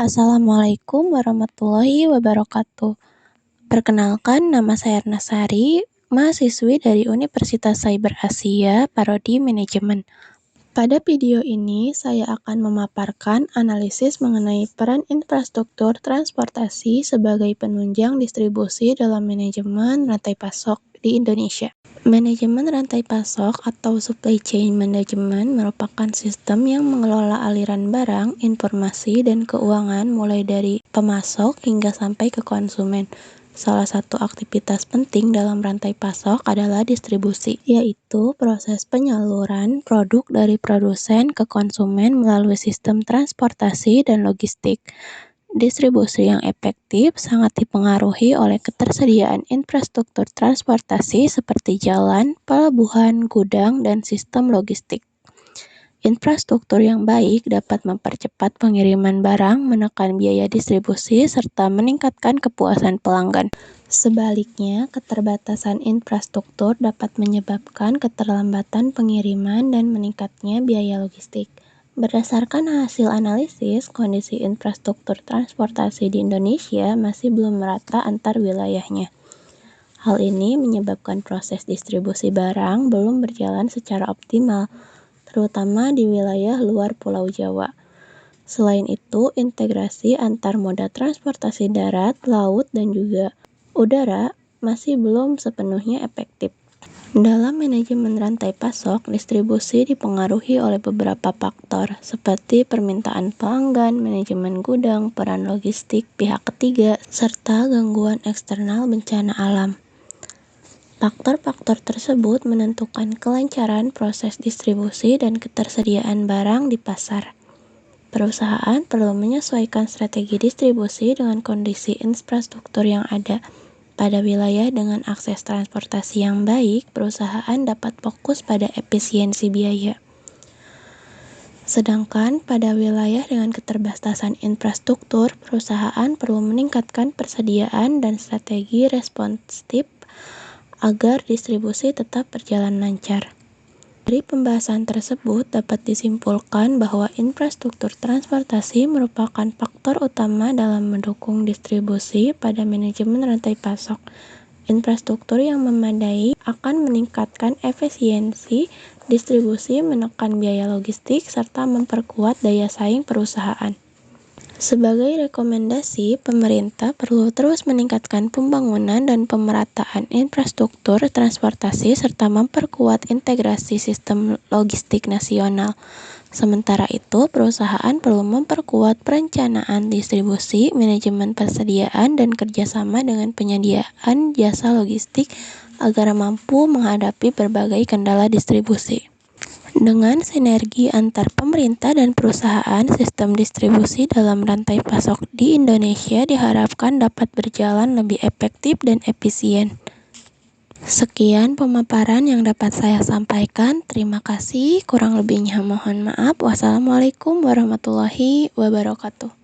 Assalamualaikum warahmatullahi wabarakatuh. Perkenalkan, nama saya Nasari, mahasiswi dari Universitas Cyber Asia, Prodi Manajemen. Pada video ini, saya akan memaparkan analisis mengenai peran infrastruktur transportasi sebagai penunjang distribusi dalam manajemen rantai pasok di Indonesia. Manajemen rantai pasok atau supply chain management merupakan sistem yang mengelola aliran barang, informasi, dan keuangan mulai dari pemasok hingga sampai ke konsumen. Salah satu aktivitas penting dalam rantai pasok adalah distribusi, yaitu proses penyaluran produk dari produsen ke konsumen melalui sistem transportasi dan logistik. Distribusi yang efektif sangat dipengaruhi oleh ketersediaan infrastruktur transportasi seperti jalan, pelabuhan, gudang, dan sistem logistik. Infrastruktur yang baik dapat mempercepat pengiriman barang, menekan biaya distribusi, serta meningkatkan kepuasan pelanggan. Sebaliknya, keterbatasan infrastruktur dapat menyebabkan keterlambatan pengiriman dan meningkatnya biaya logistik. Berdasarkan hasil analisis, kondisi infrastruktur transportasi di Indonesia masih belum merata antar wilayahnya. Hal ini menyebabkan proses distribusi barang belum berjalan secara optimal, terutama di wilayah luar Pulau Jawa. Selain itu, integrasi antar moda transportasi darat, laut, dan juga udara masih belum sepenuhnya efektif. Dalam manajemen rantai pasok, distribusi dipengaruhi oleh beberapa faktor, seperti permintaan pelanggan, manajemen gudang, peran logistik pihak ketiga, serta gangguan eksternal bencana alam. Faktor-faktor tersebut menentukan kelancaran proses distribusi dan ketersediaan barang di pasar. Perusahaan perlu menyesuaikan strategi distribusi dengan kondisi infrastruktur yang ada. Pada wilayah dengan akses transportasi yang baik, perusahaan dapat fokus pada efisiensi biaya. Sedangkan pada wilayah dengan keterbatasan infrastruktur, perusahaan perlu meningkatkan persediaan dan strategi responsif agar distribusi tetap berjalan lancar. Dari pembahasan tersebut dapat disimpulkan bahwa infrastruktur transportasi merupakan faktor utama dalam mendukung distribusi pada manajemen rantai pasok. Infrastruktur yang memadai akan meningkatkan efisiensi distribusi, menekan biaya logistik, serta memperkuat daya saing perusahaan. Sebagai rekomendasi, pemerintah perlu terus meningkatkan pembangunan dan pemerataan infrastruktur transportasi serta memperkuat integrasi sistem logistik nasional. Sementara itu, perusahaan perlu memperkuat perencanaan distribusi, manajemen persediaan, dan kerjasama dengan penyediaan jasa logistik agar mampu menghadapi berbagai kendala distribusi. Dengan sinergi antar pemerintah dan perusahaan, sistem distribusi dalam rantai pasok di Indonesia diharapkan dapat berjalan lebih efektif dan efisien. Sekian pemaparan yang dapat saya sampaikan. Terima kasih. Kurang lebihnya mohon maaf. Wassalamualaikum warahmatullahi wabarakatuh.